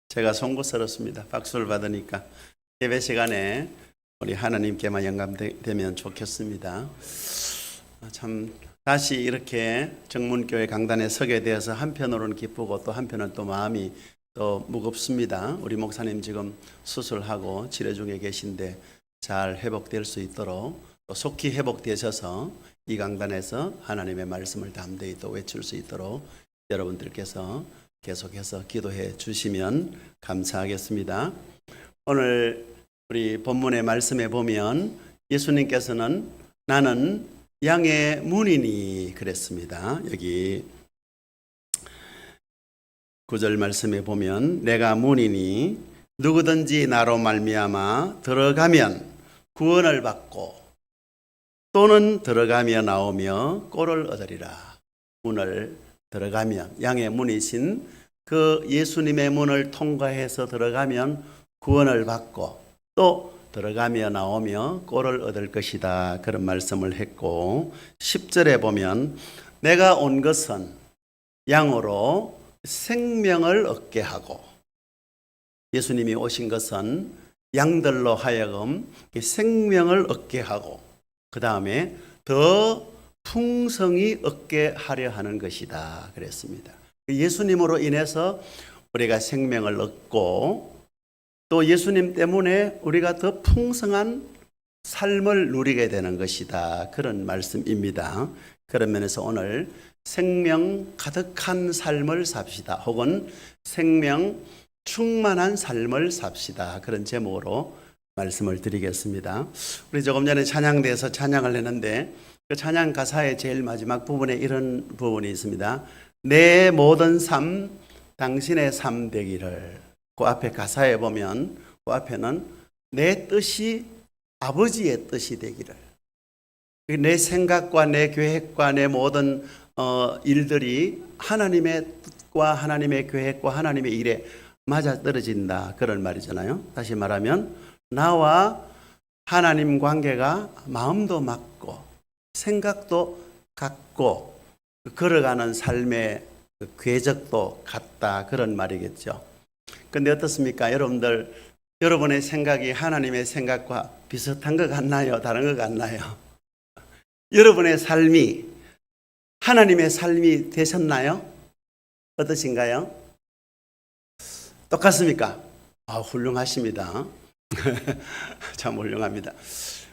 제가 송구스럽습니다. 박수를 받으니까 예배 시간에 우리 하나님께만 영감되면 좋겠습니다. 참 다시 이렇게 정문교회 강단에 서게 되어서 한편으로는 기쁘고 또 한편은 또 마음이 또 무겁습니다. 우리 목사님 지금 수술하고 치료 중에 계신데 잘 회복될 수 있도록 또 속히 회복되셔서 이 강단에서 하나님의 말씀을 담대히 또 외칠 수 있도록 여러분들께서 계속해서 기도해 주시면 감사하겠습니다. 오늘 우리 본문의 말씀에 보면 예수님께서는 나는 양의 문이니 그랬습니다. 여기 9절 말씀에 보면 내가 문이니 누구든지 나로 말미암아 들어가면 구원을 받고 또는 들어가며 나오며 꼴을 얻으리라. 문을 들어가면 양의 문이신 그 예수님의 문을 통과해서 들어가면 구원을 받고 또 들어가며 나오며 꼴을 얻을 것이다. 그런 말씀을 했고 10절에 보면 내가 온 것은 양으로 생명을 얻게 하고 예수님이 오신 것은 양들로 하여금 생명을 얻게 하고 그 다음에 더 풍성히 얻게 하려 하는 것이다 그랬습니다. 예수님으로 인해서 우리가 생명을 얻고 또 예수님 때문에 우리가 더 풍성한 삶을 누리게 되는 것이다. 그런 말씀입니다. 그런 면에서 오늘 생명 가득한 삶을 삽시다. 혹은 생명 충만한 삶을 삽시다. 그런 제목으로 말씀을 드리겠습니다. 우리 조금 전에 찬양대에서 찬양을 했는데 그 찬양 가사의 제일 마지막 부분에 이런 부분이 있습니다. 내 모든 삶 당신의 삶 되기를. 그 앞에 가사에 보면 그 앞에는 내 뜻이 아버지의 뜻이 되기를. 내 생각과 내 계획과 내 모든 일들이 하나님의 뜻과 하나님의 계획과 하나님의 일에 맞아떨어진다. 그런 말이잖아요. 다시 말하면 나와 하나님 관계가 마음도 맞고 생각도 같고 걸어가는 삶의 궤적도 같다. 그런 말이겠죠. 그런데 어떻습니까? 여러분의 생각이 하나님의 생각과 비슷한 것 같나요? 다른 것 같나요? 여러분의 삶이 하나님의 삶이 되셨나요? 어떠신가요? 똑같습니까? 훌륭하십니다. 참 훌륭합니다.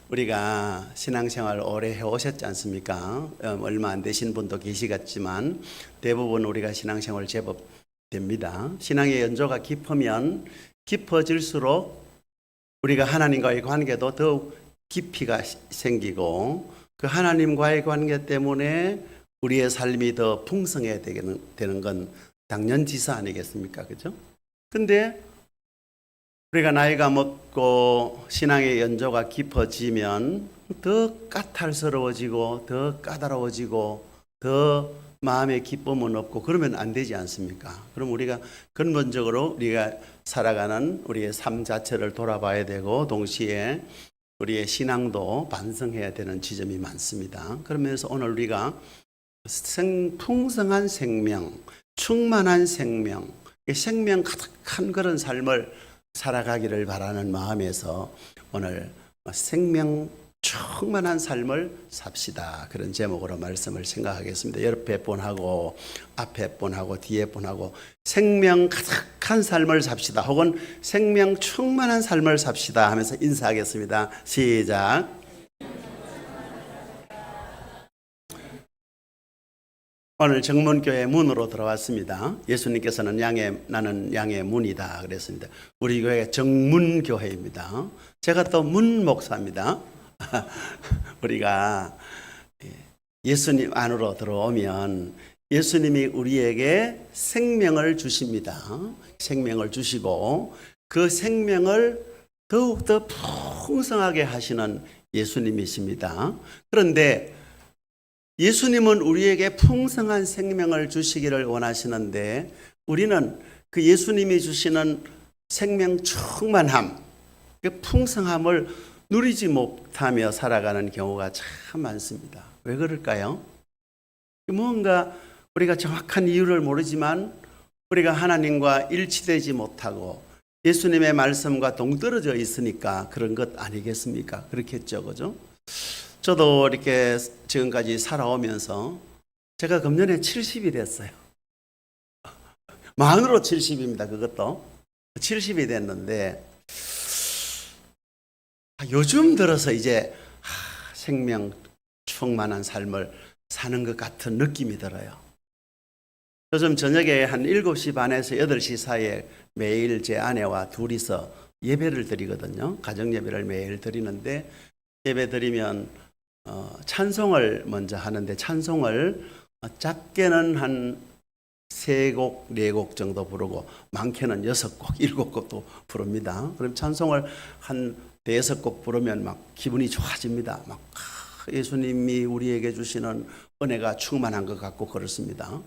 우리가 신앙생활 오래 해오셨지 않습니까? 얼마 안 되신 분도 계시겠지만 대부분 우리가 신앙생활 제법 됩니다. 신앙의 연조가 깊으면 깊어질수록 우리가 하나님과의 관계도 더욱 깊이가 생기고 그 하나님과의 관계 때문에 우리의 삶이 더 풍성해야 되는 건 당연지사 아니겠습니까? 그죠? 근데 우리가 나이가 먹고 신앙의 연조가 깊어지면 더 까탈스러워지고 더 까다로워지고 더 마음의 기쁨은 없고 그러면 안 되지 않습니까? 그럼 우리가 근본적으로 우리가 살아가는 우리의 삶 자체를 돌아봐야 되고 동시에 우리의 신앙도 반성해야 되는 지점이 많습니다. 그러면서 오늘 우리가 풍성한 생명, 충만한 생명, 생명 가득한 그런 삶을 살아가기를 바라는 마음에서 오늘 생명 충만한 삶을 삽시다. 그런 제목으로 말씀을 생각하겠습니다. 옆에 분하고 앞에 분하고 뒤에 분하고 생명 가득한 삶을 삽시다. 혹은 생명 충만한 삶을 삽시다 하면서 인사하겠습니다. 시작. 오늘 정문교회 문으로 들어왔습니다. 예수님께서는 나는 양의 문이다 그랬습니다. 우리 교회가 정문교회입니다. 제가 또 문목사입니다. 우리가 예수님 안으로 들어오면 예수님이 우리에게 생명을 주십니다. 생명을 주시고 그 생명을 더욱더 풍성하게 하시는 예수님이십니다. 그런데 예수님은 우리에게 풍성한 생명을 주시기를 원하시는데 우리는 그 예수님이 주시는 생명 충만함, 그 풍성함을 누리지 못하며 살아가는 경우가 참 많습니다. 왜 그럴까요? 뭔가 우리가 정확한 이유를 모르지만 우리가 하나님과 일치되지 못하고 예수님의 말씀과 동떨어져 있으니까 그런 것 아니겠습니까? 그렇겠죠, 그죠? 저도 이렇게 지금까지 살아오면서 제가 금년에 70이 됐어요. 만으로 70입니다. 그것도 70이 됐는데 요즘 들어서 이제 생명 충만한 삶을 사는 것 같은 느낌이 들어요. 요즘 저녁에 한 7시 반에서 8시 사이에 매일 제 아내와 둘이서 예배를 드리거든요. 가정 예배를 매일 드리는데 예배 드리면 찬송을 먼저 하는데 찬송을 작게는 한 3곡, 4곡 정도 부르고 많게는 6곡, 7곡도 부릅니다. 그럼 찬송을 한 5-6곡 부르면 막 기분이 좋아집니다. 막 예수님이 우리에게 주시는 은혜가 충만한 것 같고 그렇습니다.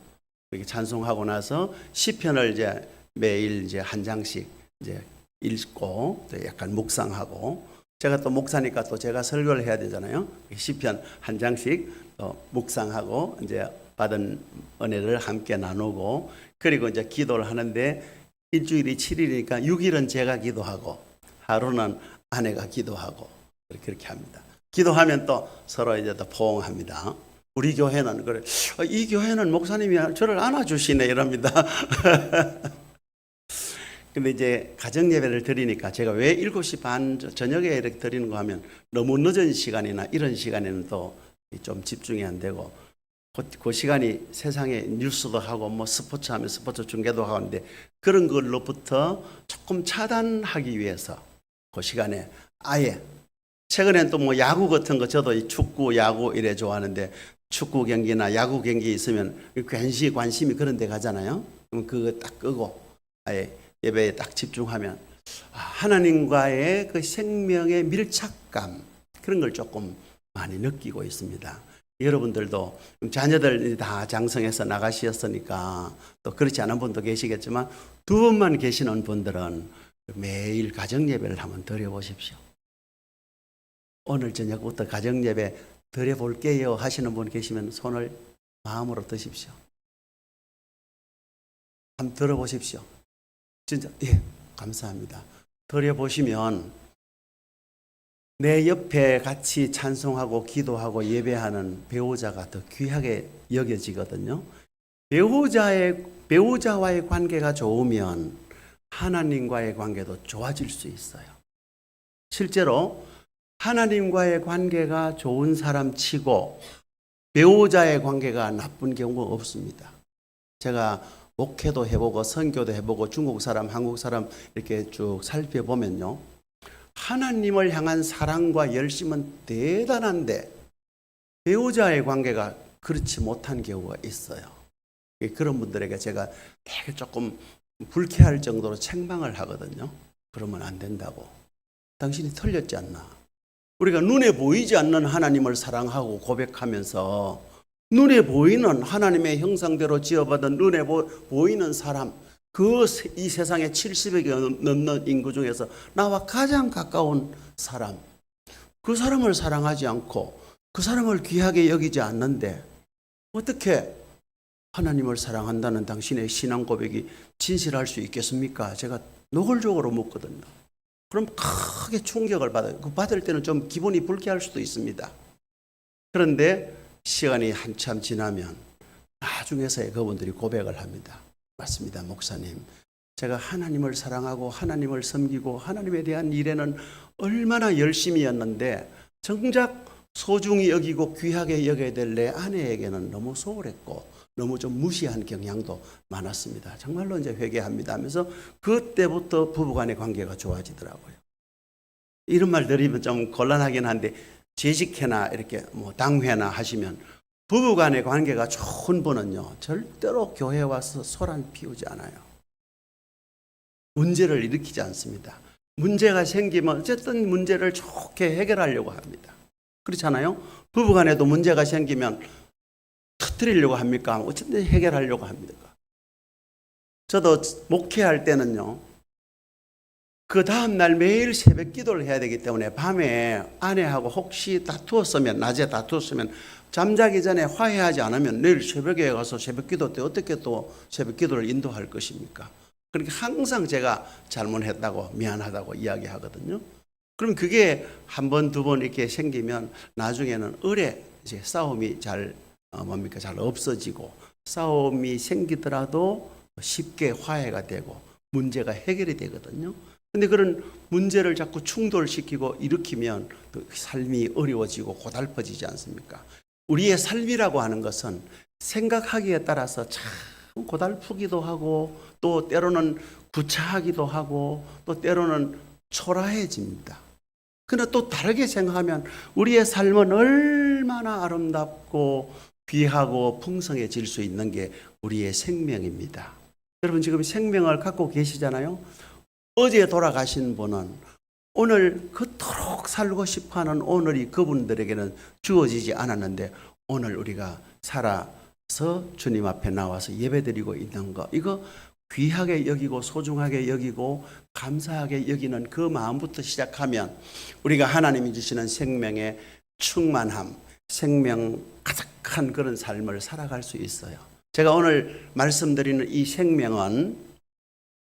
이렇게 찬송하고 나서 시편을 이제 매일 이제 한 장씩 이제 읽고 또 약간 묵상하고 제가 또 목사니까 또 제가 설교를 해야 되잖아요. 시편 한 장씩 또 묵상하고 이제 받은 은혜를 함께 나누고 그리고 이제 기도를 하는데 일주일이 7일이니까 6일은 제가 기도하고 하루는 아내가 기도하고 그렇게 합니다. 기도하면 또 서로 이제 또 포옹합니다. 우리 교회는 그래. 이 교회는 목사님이 저를 안아주시네 이럽니다. 근데 이제 가정 예배를 드리니까 제가 왜 7시 반 저녁에 이렇게 드리는 거 하면 너무 늦은 시간이나 이런 시간에는 또 좀 집중이 안 되고 그 시간이 세상에 뉴스도 하고 뭐 스포츠 하면 스포츠 중계도 하는데 그런 걸로부터 조금 차단하기 위해서 그 시간에 아예 최근엔 또 뭐 야구 같은 거 저도 축구, 야구 이래 좋아하는데 축구 경기나 야구 경기 있으면 관심이 그런 데 가잖아요. 그럼 그거 딱 끄고 아예 예배에 딱 집중하면 하나님과의 그 생명의 밀착감 그런 걸 조금 많이 느끼고 있습니다. 여러분들도 자녀들 다 장성해서 나가시었으니까 또 그렇지 않은 분도 계시겠지만 두 분만 계시는 분들은 매일 가정 예배를 한번 드려보십시오. 오늘 저녁부터 가정 예배 드려볼게요 하시는 분 계시면 손을 마음으로 드십시오. 한번 들어보십시오. 진짜 예, 감사합니다. 드려보시면 내 옆에 같이 찬송하고 기도하고 예배하는 배우자가 더 귀하게 여겨지거든요. 배우자와의 관계가 좋으면 하나님과의 관계도 좋아질 수 있어요. 실제로 하나님과의 관계가 좋은 사람 치고 배우자의 관계가 나쁜 경우가 없습니다. 제가 목회도 해보고 선교도 해보고 중국 사람, 한국 사람 이렇게 쭉 살펴보면요. 하나님을 향한 사랑과 열심은 대단한데 배우자의 관계가 그렇지 못한 경우가 있어요. 그런 분들에게 제가 되게 조금 불쾌할 정도로 책망을 하거든요. 그러면 안 된다고. 당신이 틀렸지 않나. 우리가 눈에 보이지 않는 하나님을 사랑하고 고백하면서 눈에 보이는 하나님의 형상대로 지어받은 눈에 보이는 사람 이 세상에 70억이 넘는 인구 중에서 나와 가장 가까운 사람 그 사람을 사랑하지 않고 그 사람을 귀하게 여기지 않는데 어떻게 하나님을 사랑한다는 당신의 신앙 고백이 진실할 수 있겠습니까? 제가 노골적으로 묻거든요. 그럼 크게 충격을 받아요. 그 받을 때는 좀 기분이 불쾌할 수도 있습니다. 그런데 시간이 한참 지나면 나중에서야 그분들이 고백을 합니다. 맞습니다, 목사님. 제가 하나님을 사랑하고 하나님을 섬기고 하나님에 대한 일에는 얼마나 열심히였는데 정작 소중히 여기고 귀하게 여겨야 될 내 아내에게는 너무 소홀했고 너무 좀 무시한 경향도 많았습니다. 정말로 이제 회개합니다 하면서 그때부터 부부간의 관계가 좋아지더라고요. 이런 말 들으면 좀 곤란하긴 한데 재직회나 이렇게 뭐 당회나 하시면 부부간의 관계가 좋은 분은요 절대로 교회에 와서 소란 피우지 않아요. 문제를 일으키지 않습니다. 문제가 생기면 어쨌든 문제를 좋게 해결하려고 합니다. 그렇잖아요. 부부간에도 문제가 생기면 터뜨리려고 합니까? 어쨌든 해결하려고 합니다. 저도 목회할 때는요 그 다음날 매일 새벽 기도를 해야 되기 때문에 밤에 아내하고 혹시 다투었으면 낮에 다투었으면 잠자기 전에 화해하지 않으면 내일 새벽에 가서 새벽기도 때 어떻게 또 새벽기도를 인도할 것입니까? 그러니까 항상 제가 잘못했다고 미안하다고 이야기하거든요. 그럼 그게 한 번, 두 번 이렇게 생기면 나중에는 오래 이제 싸움이 잘 없어지고 싸움이 생기더라도 쉽게 화해가 되고 문제가 해결이 되거든요. 근데 그런 문제를 자꾸 충돌시키고 일으키면 삶이 어려워지고 고달퍼지지 않습니까? 우리의 삶이라고 하는 것은 생각하기에 따라서 참 고달프기도 하고 또 때로는 구차하기도 하고 또 때로는 초라해집니다. 그러나 또 다르게 생각하면 우리의 삶은 얼마나 아름답고 귀하고 풍성해질 수 있는 게 우리의 생명입니다. 여러분 지금 생명을 갖고 계시잖아요. 어제 돌아가신 분은 오늘 그토록 살고 싶어하는 오늘이 그분들에게는 주어지지 않았는데 오늘 우리가 살아서 주님 앞에 나와서 예배드리고 있는 거, 이거 귀하게 여기고 소중하게 여기고 감사하게 여기는 그 마음부터 시작하면 우리가 하나님이 주시는 생명의 충만함, 생명 가득한 그런 삶을 살아갈 수 있어요. 제가 오늘 말씀드리는 이 생명은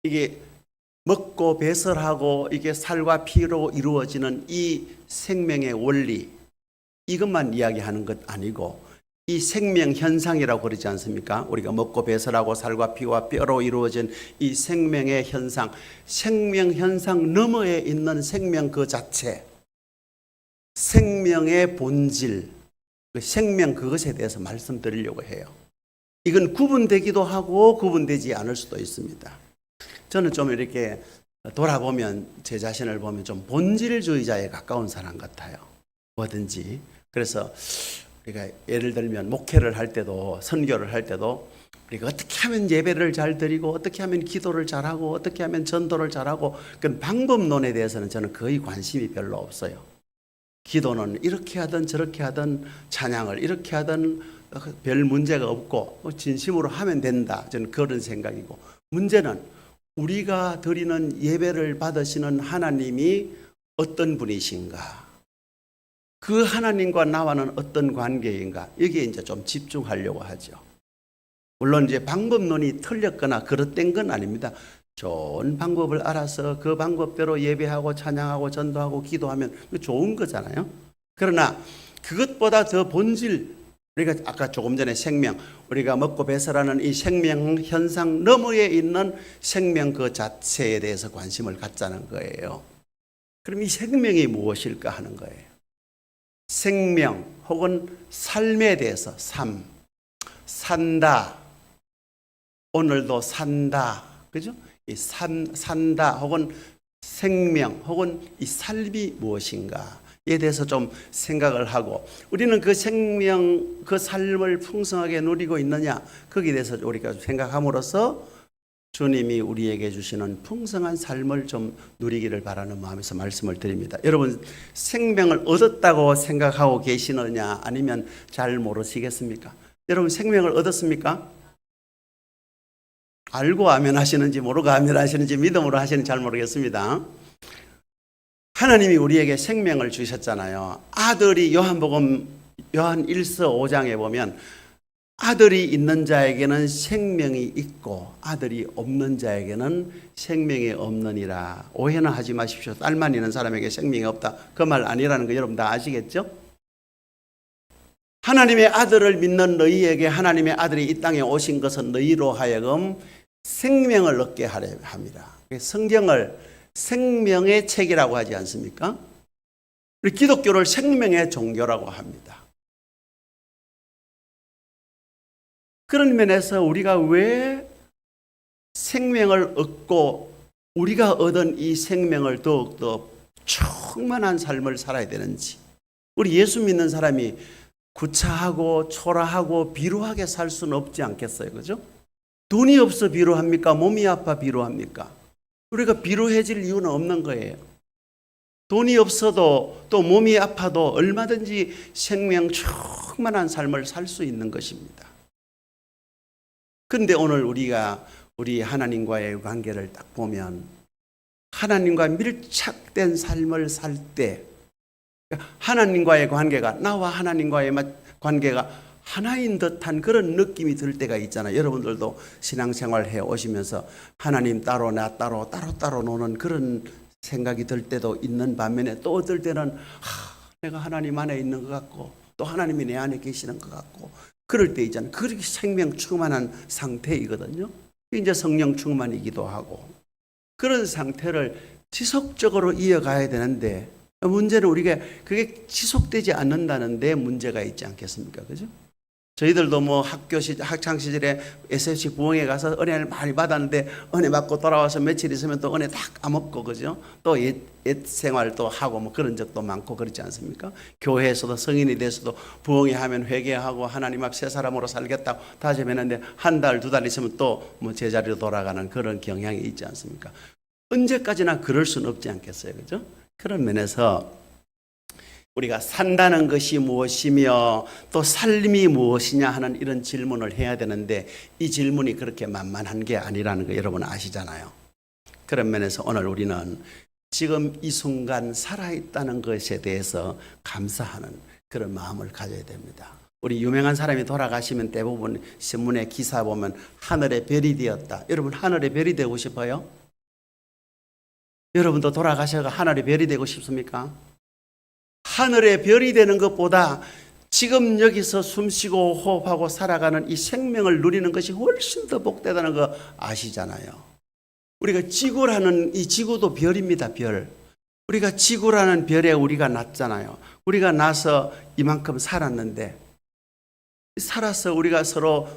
이게 먹고 배설하고 이게 살과 피로 이루어지는 이 생명의 원리, 이것만 이야기하는 것 아니고 이 생명 현상이라고 그러지 않습니까? 우리가 먹고 배설하고 살과 피와 뼈로 이루어진 이 생명의 현상, 생명 현상 너머에 있는 생명 그 자체, 생명의 본질, 생명 그것에 대해서 말씀드리려고 해요. 이건 구분되기도 하고 구분되지 않을 수도 있습니다. 저는 좀 이렇게 돌아보면 제 자신을 보면 좀 본질주의자에 가까운 사람 같아요. 뭐든지. 그래서 우리가 예를 들면 목회를 할 때도 선교를 할 때도 우리가 어떻게 하면 예배를 잘 드리고 어떻게 하면 기도를 잘하고 어떻게 하면 전도를 잘하고 그런 방법론에 대해서는 저는 거의 관심이 별로 없어요. 기도는 이렇게 하든 저렇게 하든 찬양을 이렇게 하든 별 문제가 없고 진심으로 하면 된다. 저는 그런 생각이고, 문제는 우리가 드리는 예배를 받으시는 하나님이 어떤 분이신가, 그 하나님과 나와는 어떤 관계인가, 여기에 이제 좀 집중하려고 하죠. 물론 이제 방법론이 틀렸거나 그릇된 건 아닙니다. 좋은 방법을 알아서 그 방법대로 예배하고 찬양하고 전도하고 기도하면 좋은 거잖아요. 그러나 그것보다 더 본질, 우리가 아까 조금 전에 생명, 우리가 먹고 배설하는 이 생명 현상 너머에 있는 생명 그 자체에 대해서 관심을 갖자는 거예요. 그럼 이 생명이 무엇일까 하는 거예요. 생명 혹은 삶에 대해서 삶, 산다, 오늘도 산다, 그죠? 이 산다 혹은 생명 혹은 이 삶이 무엇인가에 대해서 좀 생각을 하고, 우리는 그 생명 그 삶을 풍성하게 누리고 있느냐, 거기에 대해서 우리가 생각함으로써 주님이 우리에게 주시는 풍성한 삶을 좀 누리기를 바라는 마음에서 말씀을 드립니다. 여러분 생명을 얻었다고 생각하고 계시느냐 아니면 잘 모르시겠습니까? 여러분 생명을 얻었습니까? 알고 아멘 하시는지 모르고 아멘 하시는지 믿음으로 하시는지 잘 모르겠습니다. 하나님이 우리에게 생명을 주셨잖아요. 아들이 요한 1서 5장에 보면 아들이 있는 자에게는 생명이 있고 아들이 없는 자에게는 생명이 없느니라. 오해는 하지 마십시오. 딸만 있는 사람에게 생명이 없다, 그 말 아니라는 거 여러분 다 아시겠죠? 하나님의 아들을 믿는 너희에게 하나님의 아들이 이 땅에 오신 것은 너희로 하여금 생명을 얻게 하려 합니다. 성경을 생명의 책이라고 하지 않습니까? 우리 기독교를 생명의 종교라고 합니다. 그런 면에서 우리가 왜 생명을 얻고 우리가 얻은 이 생명을 더욱더 충만한 삶을 살아야 되는지, 우리 예수 믿는 사람이 구차하고 초라하고 비루하게 살 수는 없지 않겠어요? 그죠? 돈이 없어 비루합니까? 몸이 아파 비루합니까? 우리가 비루해질 이유는 없는 거예요. 돈이 없어도 또 몸이 아파도 얼마든지 생명 충만한 삶을 살 수 있는 것입니다. 그런데 오늘 우리가 우리 하나님과의 관계를 딱 보면 하나님과 밀착된 삶을 살 때 하나님과의 관계가, 나와 하나님과의 관계가 하나인 듯한 그런 느낌이 들 때가 있잖아요. 여러분들도 신앙생활 해 오시면서 하나님 따로 나 따로 노는 그런 생각이 들 때도 있는 반면에 또 어떨 때는 내가 하나님 안에 있는 것 같고 또 하나님이 내 안에 계시는 것 같고 그럴 때 있잖아요. 그렇게 생명 충만한 상태이거든요. 이제 성령 충만이기도 하고 그런 상태를 지속적으로 이어가야 되는데 문제는 우리가 그게 지속되지 않는다는 데 문제가 있지 않겠습니까? 그죠? 저희들도 뭐 학창 시절에 SFC 부흥회 가서 은혜를 많이 받았는데 은혜 받고 돌아와서 며칠 있으면 또 은혜 다 까먹고 그죠? 또 옛 생활도 하고 뭐 그런 적도 많고 그렇지 않습니까? 교회에서도 성인이 돼서도 부흥회 하면 회개하고 하나님 앞 새 사람으로 살겠다고 다짐했는데 한 달, 두 달 있으면 또 뭐 제자리로 돌아가는 그런 경향이 있지 않습니까? 언제까지나 그럴 수는 없지 않겠어요? 그죠? 그런 면에서 우리가 산다는 것이 무엇이며 또 삶이 무엇이냐 하는 이런 질문을 해야 되는데 이 질문이 그렇게 만만한 게 아니라는 거 여러분 아시잖아요. 그런 면에서 오늘 우리는 지금 이 순간 살아있다는 것에 대해서 감사하는 그런 마음을 가져야 됩니다. 우리 유명한 사람이 돌아가시면 대부분 신문에 기사 보면 하늘의 별이 되었다. 여러분 하늘의 별이 되고 싶어요? 여러분도 돌아가셔서 하늘의 별이 되고 싶습니까? 하늘의 별이 되는 것보다 지금 여기서 숨쉬고 호흡하고 살아가는 이 생명을 누리는 것이 훨씬 더 복되다는 거 아시잖아요. 우리가 지구라는 이 지구도 별입니다. 별. 우리가 지구라는 별에 우리가 났잖아요. 우리가 나서 이만큼 살았는데 살아서 우리가 서로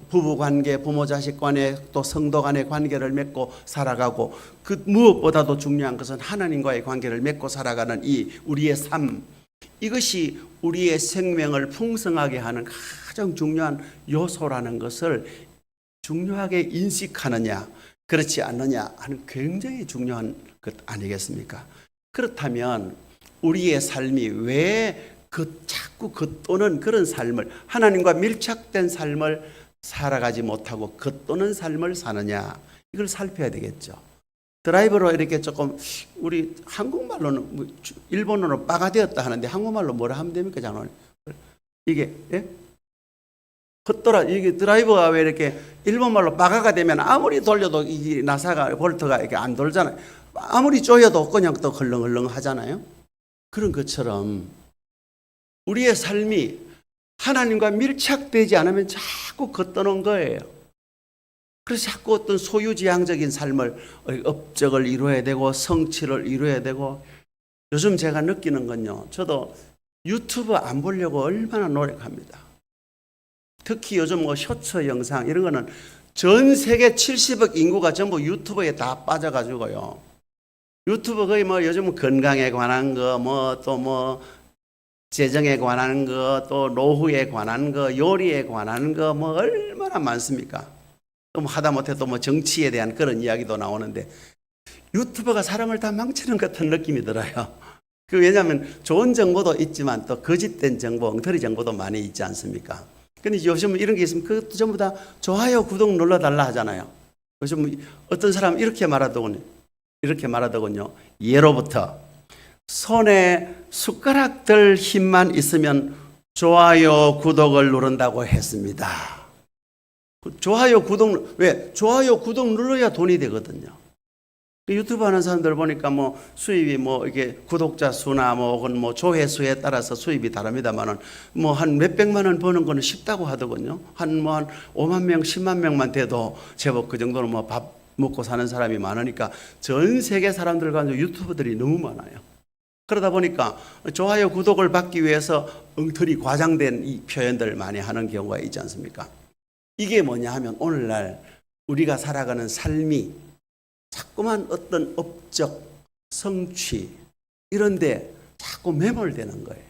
부부 관계, 부모 자식 간에 또 성도 간의 관계를 맺고 살아가고 그 무엇보다도 중요한 것은 하나님과의 관계를 맺고 살아가는 이 우리의 삶, 이것이 우리의 생명을 풍성하게 하는 가장 중요한 요소라는 것을 중요하게 인식하느냐 그렇지 않느냐 하는 굉장히 중요한 것 아니겠습니까? 그렇다면 우리의 삶이 왜 자꾸 겉도는 그런 삶을 하나님과 밀착된 삶을 살아가지 못하고 겉도는 삶을 사느냐 이걸 살펴야 되겠죠. 드라이버로 이렇게 조금 우리 한국말로는 일본어로 빠가 되었다 하는데 한국말로 뭐라 하면 됩니까, 장로님? 이게 겉돌아 이게 드라이버가 왜 이렇게 일본말로 빠가가 되면 아무리 돌려도 이 나사가 볼트가 이렇게 안 돌잖아요. 아무리 조여도 그냥 또 헐렁헐렁 하잖아요. 그런 것처럼 우리의 삶이 하나님과 밀착되지 않으면 자꾸 겉도는 거예요. 그래서 자꾸 어떤 소유지향적인 삶을 업적을 이루어야 되고 성취를 이루어야 되고 요즘 제가 느끼는 건요. 저도 유튜브 안 보려고 얼마나 노력합니다. 특히 요즘 뭐 쇼츠 영상 이런 거는 전 세계 70억 인구가 전부 유튜브에 다 빠져가지고요. 유튜브 거의 뭐 요즘 건강에 관한 거 뭐 또 뭐 재정에 관한 거, 또 노후에 관한 거, 요리에 관한 거, 뭐 얼마나 많습니까? 또 뭐 하다못해 또 뭐 정치에 대한 그런 이야기도 나오는데 유튜버가 사람을 다 망치는 것 같은 느낌이 들어요. 왜냐하면 좋은 정보도 있지만 또 거짓된 정보, 엉터리 정보도 많이 있지 않습니까? 근데 요즘 이런 게 있으면 그것도 전부 다 좋아요, 구독 눌러달라 하잖아요. 요즘 어떤 사람 이렇게 말하더군요. 예로부터 손에 숟가락 들 힘만 있으면 좋아요, 구독을 누른다고 했습니다. 좋아요, 구독, 왜? 좋아요, 구독 눌러야 돈이 되거든요. 유튜브 하는 사람들 보니까 뭐 수입이 뭐 이게 구독자 수나 뭐 혹은 뭐 조회수에 따라서 수입이 다릅니다만은 뭐 한 몇백만 원 버는 거는 쉽다고 하더군요. 한 5만 명, 10만 명만 돼도 제법 그 정도는 뭐 밥 먹고 사는 사람이 많으니까 전 세계 사람들 가운데 유튜브들이 너무 많아요. 그러다 보니까 좋아요, 구독을 받기 위해서 엉터리 과장된 이 표현들을 많이 하는 경우가 있지 않습니까? 이게 뭐냐 하면 오늘날 우리가 살아가는 삶이 자꾸만 어떤 업적, 성취 이런데 자꾸 매몰되는 거예요.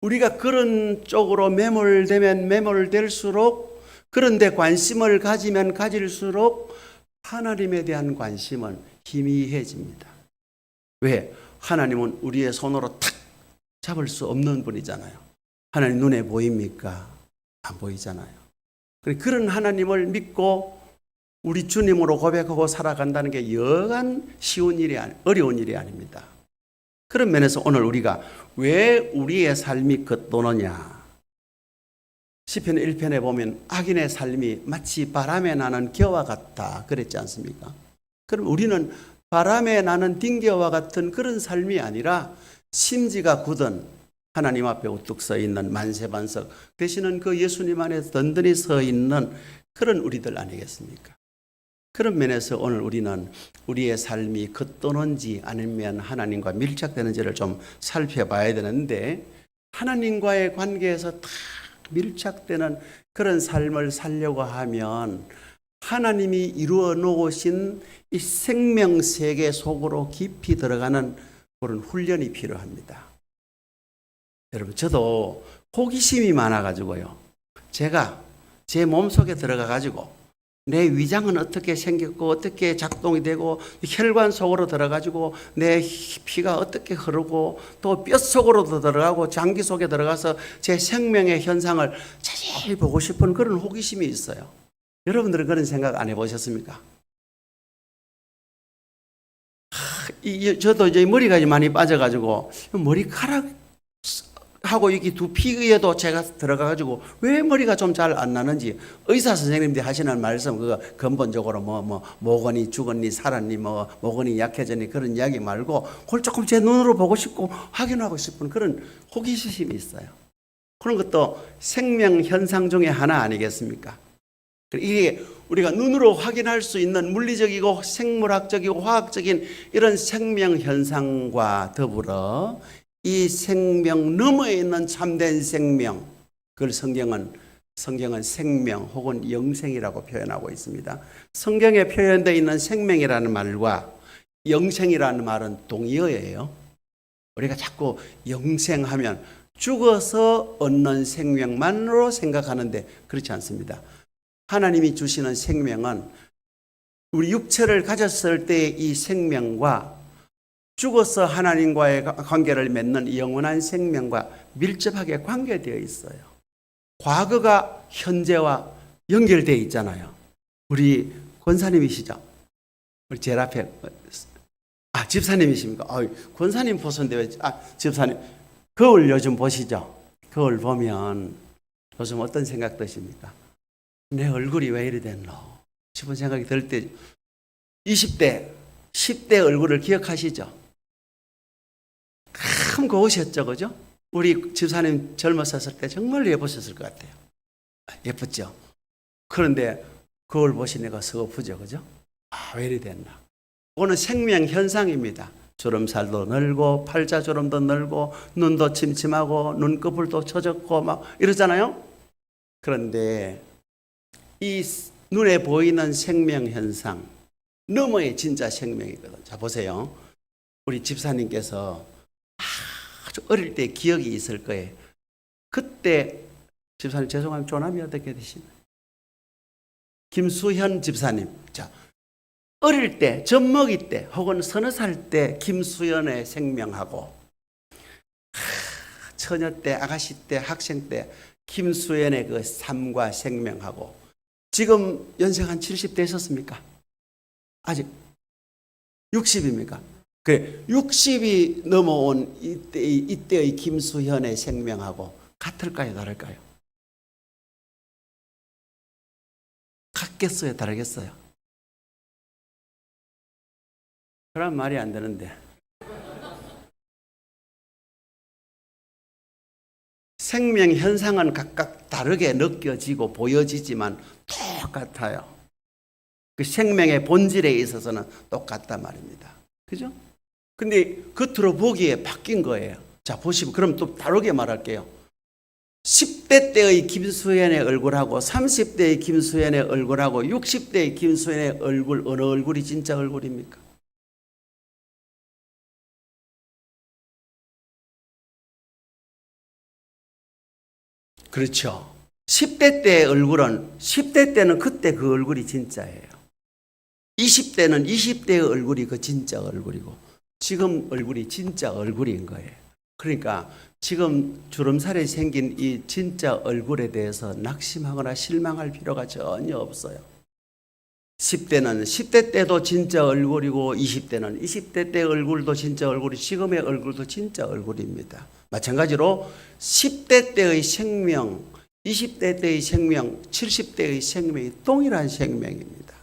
우리가 그런 쪽으로 매몰되면 매몰될수록 그런데 관심을 가지면 가질수록 하나님에 대한 관심은 희미해집니다. 왜? 하나님은 우리의 손으로 탁 잡을 수 없는 분이잖아요. 하나님 눈에 보입니까? 안 보이잖아요. 그런 하나님을 믿고 우리 주님으로 고백하고 살아간다는 게 여간 어려운 일이 아닙니다. 그런 면에서 오늘 우리가 왜 우리의 삶이 겉도느냐? 시편 1편에 보면 악인의 삶이 마치 바람에 나는 겨와 같다 그랬지 않습니까? 그럼 우리는 바람에 나는 딩겨와 같은 그런 삶이 아니라 심지가 굳은 하나님 앞에 우뚝 서 있는 만세반석 되시는 그 예수님 안에 든든히 서 있는 그런 우리들 아니겠습니까? 그런 면에서 오늘 우리는 우리의 삶이 겉도는지 아니면 하나님과 밀착되는지를 좀 살펴봐야 되는데, 하나님과의 관계에서 다 밀착되는 그런 삶을 살려고 하면 하나님이 이루어 놓으신 이 생명세계 속으로 깊이 들어가는 그런 훈련이 필요합니다. 여러분, 저도 호기심이 많아가지고요, 제가 제 몸속에 들어가가지고 내 위장은 어떻게 생겼고 어떻게 작동이 되고 혈관 속으로 들어가지고 내 피가 어떻게 흐르고 또 뼈 속으로도 들어가고 장기 속에 들어가서 제 생명의 현상을 자세히 보고 싶은 그런 호기심이 있어요. 여러분들은 그런 생각 안 해보셨습니까? 저도 이제 머리가 많이 빠져가지고 머리카락 하고 여기 두피에도 제가 들어가가지고 왜 머리가 좀 잘 안 나는지 의사 선생님들이 하시는 말씀, 그거 근본적으로 모근이 죽었니 살았니 모근이 약해졌니 그런 이야기 말고 그걸 조금 제 눈으로 보고 싶고 확인하고 싶은 그런 호기심이 있어요. 그런 것도 생명 현상 중에 하나 아니겠습니까? 이게 우리가 눈으로 확인할 수 있는 물리적이고 생물학적이고 화학적인 이런 생명 현상과 더불어 이 생명 너머에 있는 참된 생명, 그걸 성경은 생명 혹은 영생이라고 표현하고 있습니다. 성경에 표현되어 있는 생명이라는 말과 영생이라는 말은 동의어예요. 우리가 자꾸 영생하면 죽어서 얻는 생명만으로 생각하는데 그렇지 않습니다. 하나님이 주시는 생명은 우리 육체를 가졌을 때의 이 생명과 죽어서 하나님과의 관계를 맺는 영원한 생명과 밀접하게 관계되어 있어요. 과거가 현재와 연결되어 있잖아요. 우리 권사님이시죠? 우리 제일 앞에 집사님이십니까? 권사님 보셨는데 왜 집사님 거울 요즘 보시죠? 거울 보면 요즘 어떤 생각 드십니까? 내 얼굴이 왜 이리 됐노 싶은 생각이 들 때 20대, 10대 얼굴을 기억하시죠? 참 고우셨죠, 그죠? 우리 집사님 젊었을 때 정말 예쁘셨을 것 같아요. 예뻤죠? 그런데 거울 보시니까 서프죠, 그죠? 왜 이리 됐나? 그거는 생명 현상입니다. 주름살도 늘고 팔자주름도 늘고 눈도 침침하고 눈꺼풀도 처졌고 막 이러잖아요. 그런데 이 눈에 보이는 생명 현상 너머의 진짜 생명이거든. 자, 보세요. 우리 집사님께서 아주 어릴 때 기억이 있을 거예요. 그때 집사님 죄송하면 조남이 어떻게 되시나요? 김수현 집사님. 자, 어릴 때, 젖먹이 때 혹은 서너 살 때 김수현의 생명하고 처녀 때, 아가씨 때, 학생 때 김수현의 그 삶과 생명하고 지금 연세가 한 70 되셨습니까? 아직 60입니까? 그래, 60이 넘어온 이때의 김수현의 생명하고 같을까요, 다를까요? 같겠어요, 다르겠어요? 그럼 말이 안 되는데. 생명 현상은 각각 다르게 느껴지고 보여지지만 똑같아요. 그 생명의 본질에 있어서는 똑같단 말입니다. 그죠? 근데 겉으로 보기에 바뀐 거예요. 자, 보시면 그럼 또 다르게 말할게요. 10대 때의 김수현의 얼굴하고 30대의 김수현의 얼굴하고 60대의 김수현의 얼굴, 어느 얼굴이 진짜 얼굴입니까? 그렇죠. 10대 때의 얼굴은 10대 때는 그때 그 얼굴이 진짜예요. 20대는 20대의 얼굴이 그 진짜 얼굴이고 지금 얼굴이 진짜 얼굴인 거예요. 그러니까 지금 주름살이 생긴 이 진짜 얼굴에 대해서 낙심하거나 실망할 필요가 전혀 없어요. 10대는 10대 때도 진짜 얼굴이고 20대는 20대 때 얼굴도 진짜 얼굴이 지금의 얼굴도 진짜 얼굴입니다. 마찬가지로 10대 때의 생명, 20대 때의 생명, 70대의 생명이 동일한 생명입니다.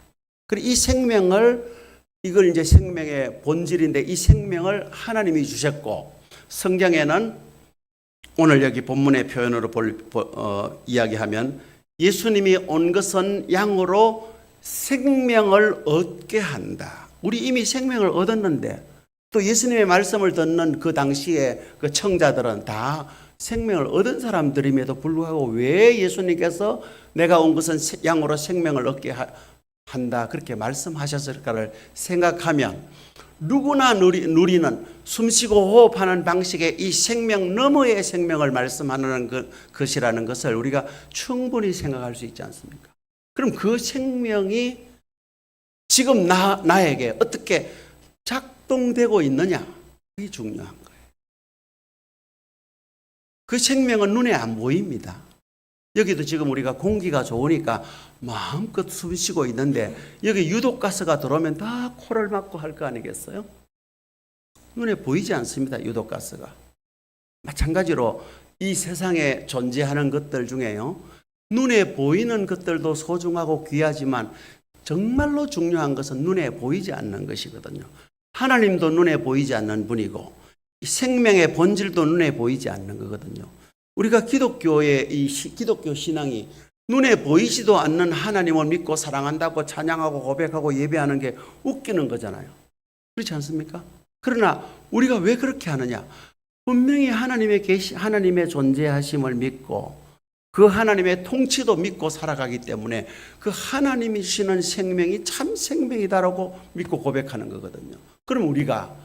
그리고 이 생명을, 이걸 이제 생명의 본질인데, 이 생명을 하나님이 주셨고, 성경에는 오늘 여기 본문의 표현으로 이야기하면 예수님이 온 것은 양으로 생명을 얻게 한다. 우리 이미 생명을 얻었는데, 또 예수님의 말씀을 듣는 그 당시에 그 청자들은 다 생명을 얻은 사람들임에도 불구하고 왜 예수님께서 내가 온 것은 양으로 생명을 얻게 한다 그렇게 말씀하셨을까를 생각하면, 누구나 누리는 숨쉬고 호흡하는 방식의 이 생명 너머의 생명을 말씀하는 것이라는 것을 우리가 충분히 생각할 수 있지 않습니까? 그럼 그 생명이 지금 나에게 어떻게 작동되고 있느냐, 그게 중요한 거예요. 그 생명은 눈에 안 보입니다. 여기도 지금 우리가 공기가 좋으니까 마음껏 숨 쉬고 있는데, 여기 유독가스가 들어오면 다 코를 막고 할 거 아니겠어요? 눈에 보이지 않습니다, 유독가스가. 마찬가지로 이 세상에 존재하는 것들 중에요, 눈에 보이는 것들도 소중하고 귀하지만 정말로 중요한 것은 눈에 보이지 않는 것이거든요. 하나님도 눈에 보이지 않는 분이고, 생명의 본질도 눈에 보이지 않는 거거든요. 우리가 기독교의 기독교 신앙이 눈에 보이지도 않는 하나님을 믿고 사랑한다고 찬양하고 고백하고 예배하는 게 웃기는 거잖아요. 그렇지 않습니까? 그러나 우리가 왜 그렇게 하느냐? 분명히 하나님의 존재하심을 믿고 그 하나님의 통치도 믿고 살아가기 때문에 그 하나님이 주시는 생명이 참 생명이다라고 믿고 고백하는 거거든요. 그럼 우리가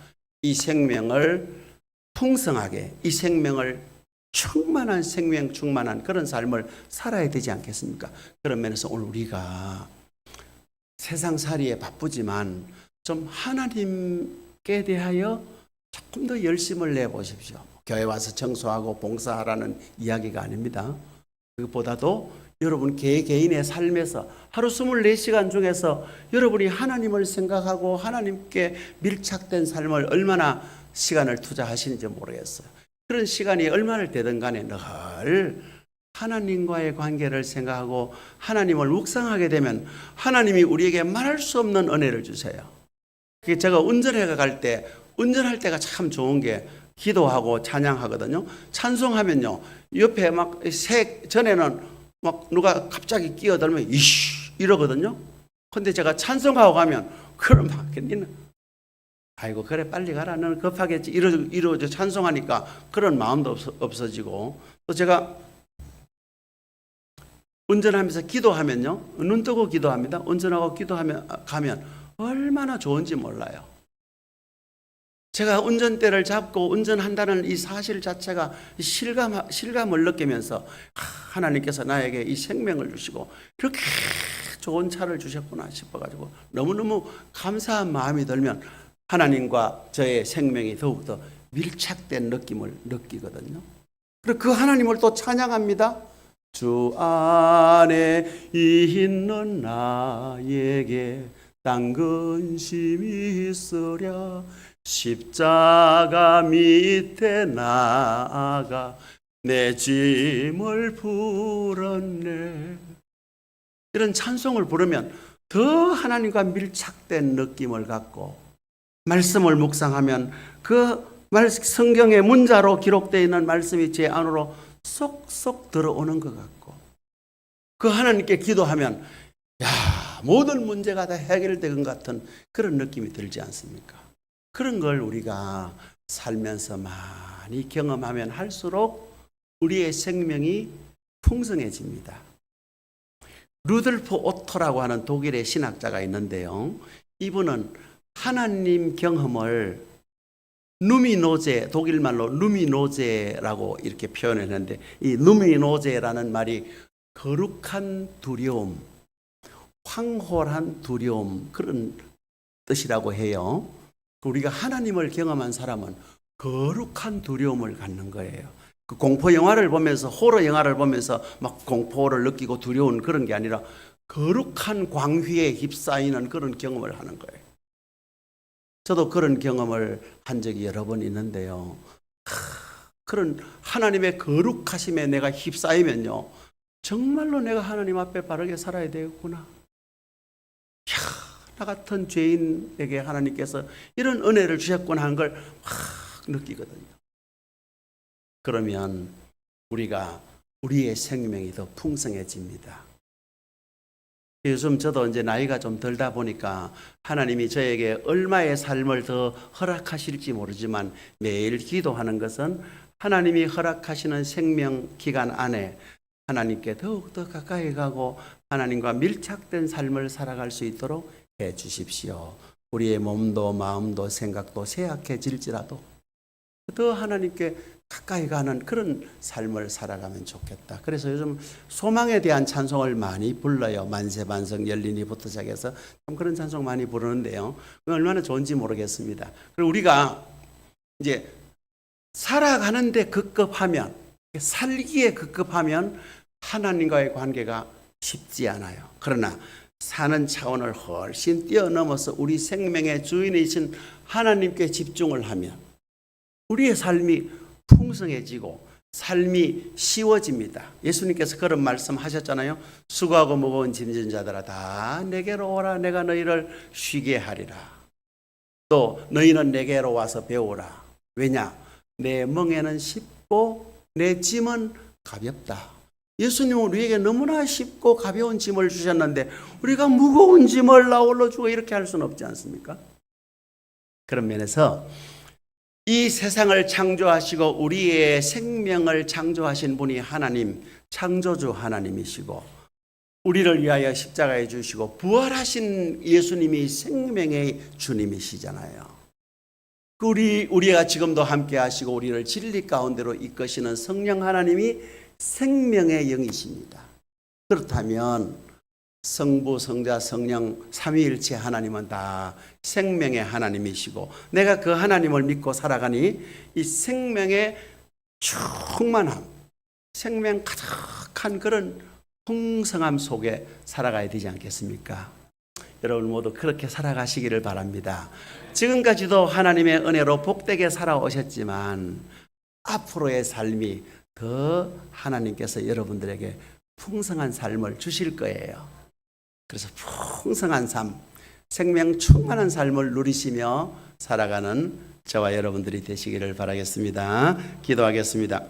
이 생명을 풍성하게, 이 생명을 충만한 생명, 충만한 그런 삶을 살아야 되지 않겠습니까? 그런 면에서 오늘 우리가 세상살이에 바쁘지만 좀 하나님께 대하여 조금 더 열심을 내보십시오. 교회 와서 청소하고 봉사하라는 이야기가 아닙니다. 그보다도 여러분 개개인의 삶에서 하루 24시간 중에서 여러분이 하나님을 생각하고 하나님께 밀착된 삶을 얼마나 시간을 투자하시는지 모르겠어요. 그런 시간이 얼마나 되든 간에 늘 하나님과의 관계를 생각하고 하나님을 묵상하게 되면 하나님이 우리에게 말할 수 없는 은혜를 주세요. 그게 제가 운전할 때가 참 좋은 게 기도하고 찬양하거든요. 찬송하면요, 옆에 전에는 막 누가 갑자기 끼어들면 이씨 이러거든요. 근데 제가 찬송하고 가면 그럼 막 니는 아이고 그래 빨리 가라, 너는 급하겠지 이러죠. 찬송하니까 그런 마음도 없어지고, 또 제가 운전하면서 기도하면요, 눈 뜨고 기도합니다. 운전하고 가면 얼마나 좋은지 몰라요. 제가 운전대를 잡고 운전한다는 이 사실 자체가 실감을 느끼면서 하나님께서 나에게 이 생명을 주시고 그렇게 좋은 차를 주셨구나 싶어가지고 너무너무 감사한 마음이 들면 하나님과 저의 생명이 더욱더 밀착된 느낌을 느끼거든요. 그리고 그 하나님을 또 찬양합니다. 주 안에 있는 나에게 딴 근심이 있으랴, 십자가 밑에 나아가 내 짐을 풀었네. 이런 찬송을 부르면 더 하나님과 밀착된 느낌을 갖고, 말씀을 묵상하면 그 성경의 문자로 기록되어 있는 말씀이 제 안으로 쏙쏙 들어오는 것 같고, 그 하나님께 기도하면 모든 문제가 다 해결된 것 같은 그런 느낌이 들지 않습니까? 그런 걸 우리가 살면서 많이 경험하면 할수록 우리의 생명이 풍성해집니다. 루돌프 오토라고 하는 독일의 신학자가 있는데요, 이분은 하나님 경험을 누미노제, 독일말로 누미노제라고 이렇게 표현했는데, 이 누미노제라는 말이 거룩한 두려움, 황홀한 두려움, 그런 뜻이라고 해요. 우리가 하나님을 경험한 사람은 거룩한 두려움을 갖는 거예요. 그 공포 영화를 보면서, 호러 영화를 보면서 막 공포를 느끼고 두려운 그런 게 아니라 거룩한 광휘에 휩싸이는 그런 경험을 하는 거예요. 저도 그런 경험을 한 적이 여러 번 있는데요, 그런 하나님의 거룩하심에 내가 휩싸이면요, 정말로 내가 하나님 앞에 바르게 살아야 되겠구나. 이야, 나 같은 죄인에게 하나님께서 이런 은혜를 주셨구나 하는 걸 확 느끼거든요. 그러면 우리의 생명이 더 풍성해집니다. 요즘 저도 이제 나이가 좀 들다 보니까 하나님이 저에게 얼마의 삶을 더 허락하실지 모르지만 매일 기도하는 것은 하나님이 허락하시는 생명 기간 안에 하나님께 더욱더 가까이 가고 하나님과 밀착된 삶을 살아갈 수 있도록 해 주십시오. 우리의 몸도 마음도 생각도 쇠약해질지라도 더 하나님께 가까이 가는 그런 삶을 살아가면 좋겠다. 그래서 요즘 소망에 대한 찬송을 많이 불러요. 만세반석 열리니부터 시작해서 참 그런 찬송 많이 부르는데요. 얼마나 좋은지 모르겠습니다. 그리고 우리가 이제 살아가는데 급급하면, 살기에 급급하면 하나님과의 관계가 쉽지 않아요. 그러나 사는 차원을 훨씬 뛰어넘어서 우리 생명의 주인이신 하나님께 집중을 하면 우리의 삶이 풍성해지고 삶이 쉬워집니다. 예수님께서 그런 말씀하셨잖아요. 수고하고 무거운 짐진 자들아 다 내게로 오라. 내가 너희를 쉬게 하리라. 또 너희는 내게로 와서 배우라. 왜냐? 내 멍에는 쉽고 내 짐은 가볍다. 예수님은 우리에게 너무나 쉽고 가벼운 짐을 주셨는데 우리가 무거운 짐을 나홀로 주고 이렇게 할 수는 없지 않습니까? 그런 면에서 이 세상을 창조하시고 우리의 생명을 창조하신 분이 하나님, 창조주 하나님이시고 우리를 위하여 십자가에 주시고 부활하신 예수님이 생명의 주님이시잖아요. 우리가 지금도 함께 하시고 우리를 진리 가운데로 이끄시는 성령 하나님이 생명의 영이십니다. 그렇다면 성부, 성자, 성령 삼위일체 하나님은 다 생명의 하나님이시고 내가 그 하나님을 믿고 살아가니 이 생명의 충만함, 생명 가득한 그런 풍성함 속에 살아가야 되지 않겠습니까? 여러분 모두 그렇게 살아가시기를 바랍니다. 지금까지도 하나님의 은혜로 복되게 살아오셨지만 앞으로의 삶이 더 하나님께서 여러분들에게 풍성한 삶을 주실 거예요. 그래서 풍성한 삶, 생명 충만한 삶을 누리시며 살아가는 저와 여러분들이 되시기를 바라겠습니다. 기도하겠습니다.